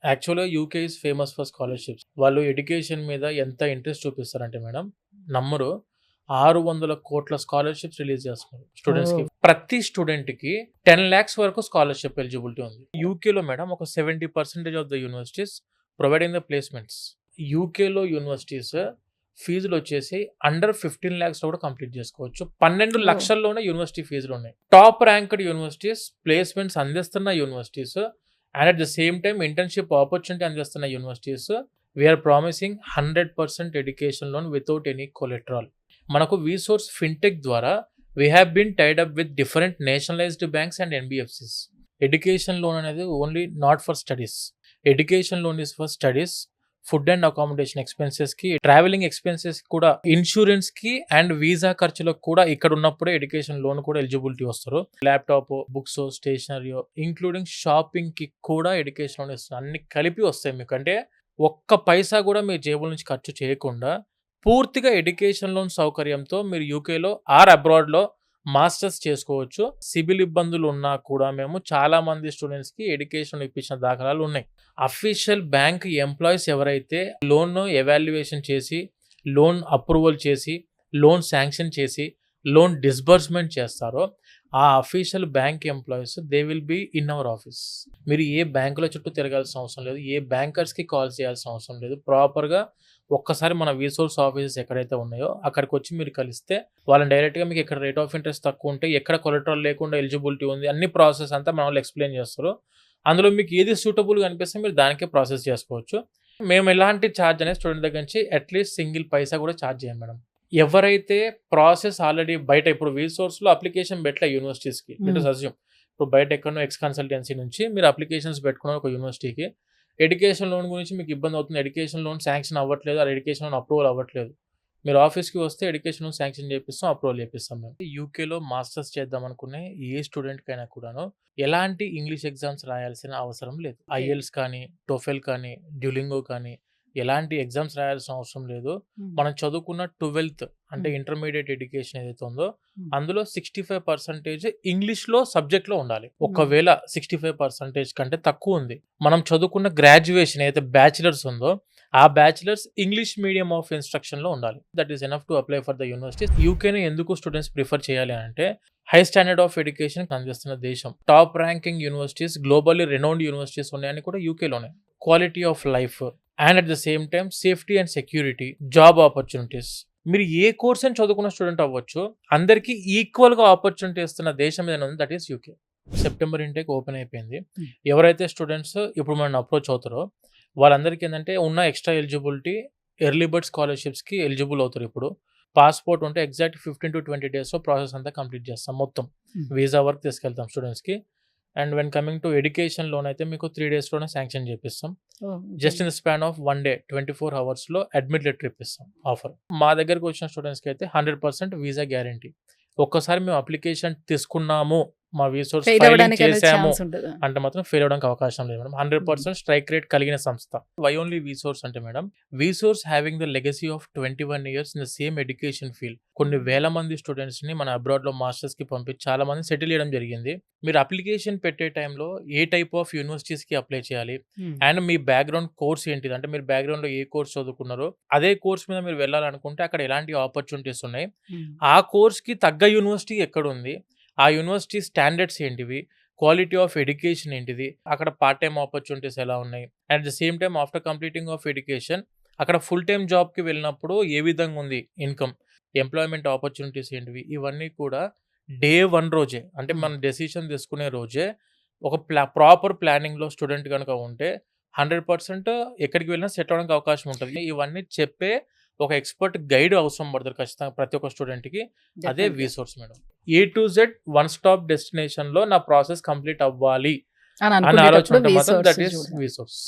యాక్చువల్‌గా UK is famous for scholarships. వాళ్ళు education మీద ఎంత ఇంట్రెస్ట్ చూపిస్తారంటే మేడం, నమ్మరు 600,00,00,000 స్కాలర్‌షిప్స్ రిలీజ్ చేస్తున్నారు స్టూడెంట్స్‌కి. ఓహ్! ప్రతి స్టూడెంట్‌కి 10,00,000 వరకు స్కాలర్‌షిప్ ఎలిజిబిలిటీ ఉంది. యూకేలో మేడం ఒక 70% of the universities providing the placements. యూకేలో యూనివర్సిటీస్ ఫీజులొచ్చేసి అండర్ 15,00,000 కూడా కంప్లీట్ చేసుకోవచ్చు. ఓహ్! 12,00,000లోనే యూనివర్సిటీ ఫీజులున్నాయి. టాప్ ర్యాంక్డ్ యూనివర్సిటీస్, ప్లేస్‌మెంట్స్ అందిస్తున్న universities and at the same time internship opportunity అందిస్తున్న universities we are promising 100% education loan without any collateral. మనకు Vsource fintech ద్వారా we have been tied up with different nationalised banks and NBFCs. Education loan అనేది only not for studies. Education loan is for studies, food and accommodation ఎక్స్‌పెన్సెస్‌కి, travelling ఎక్స్‌పెన్సెస్‌కి కూడా, ఇన్స్యూరెన్స్‌కి and visa ఖర్చులకు కూడా ఇక్కడ ఉన్నప్పుడే ఎడ్యుకేషన్ లోన్ కూడా ఎలిజిబిలిటీ వస్తారు. ల్యాప్‌టాప్, బుక్స్, స్టేషనరీ ఇంక్లూడింగ్ షాపింగ్‌కి కూడా ఎడ్యుకేషన్ లోన్ ఇస్తున్నారు. అన్ని కలిపి వస్తాయి మీకు. అంటే ఒక్క పైసా కూడా మీ జేబుల నుంచి ఖర్చు చేయకుండా పూర్తిగా ఎడ్యుకేషన్ లోన్ సౌకర్యంతో మీరు యూకేలో ఆర్ అబ్రాడ్‌లో మాస్టర్స్ చేసుకోవచ్చు. సిబిల్ ఇబ్బందులు ఉన్నా కూడా మేము చాలా మంది స్టూడెంట్స్‌కి ఎడ్యుకేషన్ ఇప్పించిన దాఖలాలు ఉన్నాయి. అఫీషియల్ బ్యాంక్ ఎంప్లాయీస్ ఎవరైతే లోన్ ఎవాల్యుయేషన్ చేసి, లోన్ అప్రూవల్ చేసి, లోన్ శాంక్షన్ చేసి, లోన్ డిస్బర్స్‌మెంట్ చేస్తారో ఆ official bank employees they will be in our office. మీరు ఏ బ్యాంకుల చుట్టూ తిరగాల్సిన అవసరం లేదు. ఏ బ్యాంకర్స్‌కి కాల్ చేయాల్సిన అవసరం లేదు. ప్రాపర్‌గా ఒక్కసారి మన విసోర్స్ ఆఫీసెస్ ఎక్కడైతే ఉన్నాయో అక్కడికొచ్చి మీరు కలిస్తే వాళ్ళని డైరెక్ట్‌గా మీకు ఎక్కడ రేట్ ఆఫ్ ఇంట్రెస్ట్ తక్కువ ఉంటే, ఎక్కడ కొలెటరల్ లేకుండా ఎలిజిబిలిటీ ఉంది, అన్ని ప్రాసెస్ అంతా మన వాళ్ళు ఎక్స్‌ప్లెయిన్ చేస్తారు. అందులో మీకు ఏది సూటబుల్‌గా అనిపిస్తే మీరు దానికే ప్రాసెస్ చేసుకోవచ్చు. మేము ఎలాంటి ఛార్జ్ అనేది స్టూడెంట్ దగ్గర నుంచి అట్‌లీస్ట్ సింగిల్ పైసా కూడా ఛార్జ్ చేయం మేడం. ఎవరైతే ప్రాసెస్ ఆల్రెడీ బయట ఇప్పుడు విసోర్స్‌లో అప్లికేషన్ పెట్టలే యూనివర్సిటీస్‌కి. లెట్ హ్మ్. అస్ అస్యూమ్ ఇప్పుడు బయట ఎక్కడనో ఎక్స్ కన్సల్టెన్సీ నుంచి మీరు అప్లికేషన్స్ పెట్టుకున్నారు ఒక యూనివర్సిటీకి. ఎడ్యుకేషన్ లోన్ గురించి మీకు ఇబ్బంది అవుతుంది. ఎడ్యుకేషన్ లోన్ శాంక్షన్ అవ్వట్లేదు. ఆ ఎడ్యుకేషన్ లోన్ అప్రూవల్ అవ్వట్లేదు. మీరు ఆఫీస్‌కి వస్తే ఎడ్యుకేషన్ లోన్ శాంక్షన్ చేపిస్తాం, అప్రూవల్ చేపిస్తాం మేము. యూకేలో మాస్టర్స్ చేద్దాం అనుకునే ఏ స్టూడెంట్‌కైనా కూడాను ఎలాంటి ఇంగ్లీష్ ఎగ్జామ్స్ రాయాల్సిన అవసరం లేదు. ఓకే. ఐఎల్స్ కానీ, టోఫెల్ కానీ, డ్యూలింగో కానీ ఎలాంటి ఎగ్జామ్స్ రాయాల్సిన అవసరం లేదు. హ్మ్. మనం చదువుకున్న 12థ్ అంటే హ్మ్. ఇంటర్మీడియేట్ ఎడ్యుకేషన్ ఏదైతే ఉందో హ్మ్. అందులో 65% ఇంగ్లీష్‌లో సబ్జెక్ట్‌లో ఉండాలి. హ్మ్. ఒకవేళ 65% కంటే తక్కువ ఉంది. మనం చదువుకున్న గ్రాడ్యుయేషన్ ఏదైతే బ్యాచిలర్స్ ఉందో ఆ బ్యాచిలర్స్ ఇంగ్లీష్ మీడియం ఆఫ్ ఇన్‌స్ట్రక్షన్‌లో ఉండాలి. That is enough to apply for the universities. యూకేని ఎందుకు స్టూడెంట్స్ ప్రిఫర్ చేయాలి అంటే హై స్టాండర్డ్ ఆఫ్ ఎడ్యుకేషన్ అందిస్తున్న దేశం. Top ranking universities, globally renowned universities ఉన్నాయని కూడా యూకేలోనే. Quality of life and at the same time safety and security, job opportunities. మీరు ఏ కోర్స్ అని చదువుకున్న స్టూడెంట్ అవ్వచ్చు. అందరికీ ఈక్వల్‌గా ఆపర్చునిటీ ఇస్తున్న దేశం ఏదైనా ఉంది that is UK. September intake open అయిపోయింది. హ్మ్. ఎవరైతే స్టూడెంట్స్ ఇప్పుడు మనల్ని అప్రోచ్ అవుతారో వాళ్ళందరికీ ఏందంటే ఉన్న ఎక్స్‌ట్రా ఎలిజిబిలిటీ ఎర్లీ బర్డ్ స్కాలర్‌షిప్స్‌కి ఎలిజిబుల్ అవుతారు ఇప్పుడు. పాస్‌పోర్ట్ ఉంటే ఎగ్జాక్ట్ 15-20 డేస్‌లో ప్రాసెస్ అంతా కంప్లీట్ చేస్తాం మొత్తం. హ్మ్. వీసా వరకు తీసుకెళ్తాం స్టూడెంట్స్‌కి. And when coming to education loan అయితే మీకు 3 డేస్‌లోనే శాంక్షన్ చేపిస్తాం. Oh! Okay. Just in the span of 1 day 24 అవర్స్‌లో అడ్మిట్ లెటర్ ఇప్పిస్తాం ఆఫర్. మా దగ్గరికి వచ్చిన స్టూడెంట్స్‌కి అయితే 100% వీసా గ్యారంటీ. ఒక్కసారి మేము అప్లికేషన్ తీసుకున్నాము, మా విసోర్స్ ఫెయిల్ ఫైలింగ్ అవ్వడానికి అనేది చేసాము ఛాన్స్ ఉంటదా? అంటే మాత్రం ఫెయిల్ అవ్వడానికి అవకాశం లేదు మేడం. హ్మ్. 100% స్ట్రైక్ రేట్ కలిగిన సంస్థ. వై ఓన్లీ విసోర్స్ అంటే madam, Vsource having the legacy of 21 years in the same education field. కొన్ని వేల మంది స్టూడెంట్స్‌ని మన అబ్రాడ్‌లో మాస్టర్స్‌కి పంపించి చాలా మందిని సెటిల్ చేయడం జరిగింది. మీరు అప్లికేషన్ పెట్టే టైంలో ఏ టైప్ ఆఫ్ యూనివర్సిటీస్‌కి అప్లై చేయాలి హ్మ్. అండ్ మీ బ్యాక్‌గ్రౌండ్ కోర్స్ ఏంటిది, అంటే మీరు బ్యాక్‌గ్రౌండ్‌లో ఏ కోర్స్ చదువుకున్నారో అదే కోర్స్ మీద మీరు వెళ్ళాలనుకుంటే అక్కడ ఎలాంటి ఆపర్చునిటీస్ ఉన్నాయి. హ్మ్. ఆ కోర్స్‌కి తగ్గ యూనివర్సిటీ ఎక్కడుంది, ఆ యూనివర్సిటీ స్టాండర్డ్స్ ఏంటివి, క్వాలిటీ ఆఫ్ ఎడ్యుకేషన్ ఏంటిది, అక్కడ పార్ట్ టైమ్ ఆపర్చునిటీస్ ఎలా ఉన్నాయి, at the same time after completing of education అక్కడ ఫుల్ టైమ్ జాబ్‌కి వెళ్ళినప్పుడు ఏ విధంగా ఉంది ఇన్‌కమ్, ఎంప్లాయ్‌మెంట్ ఆపర్చునిటీస్ ఏంటివి, ఇవన్నీ కూడా డే 1 రోజే అంటే హ్మ్. మనం డెసిషన్ తీసుకునే రోజే ఒక ప్రాపర్ ప్లానింగ్‌లో స్టూడెంట్ గనుక ఉంటే 100% ఎక్కడికి వెళ్ళినా సెటిల్ అవ్వడానికి అవకాశం ఉంటది. ఇవన్నీ చెప్పే ఒక ఎక్స్‌పర్ట్ గైడ్ అవసరం పడతారు ఖచ్చితంగా ప్రతి ఒక్క స్టూడెంట్‌కి. అదే డెఫినెట్‌గా. Vsource madam. A to Z one stop డెస్టినేషన్‌లో నా ప్రాసెస్ కంప్లీట్ అవ్వాలి అని అన్న ఆలోచన అనుకునేటప్పుడు ఉంటే మాత్రం విసోర్స్ దట్ ఈస్ చూడాలి. విసోర్స్.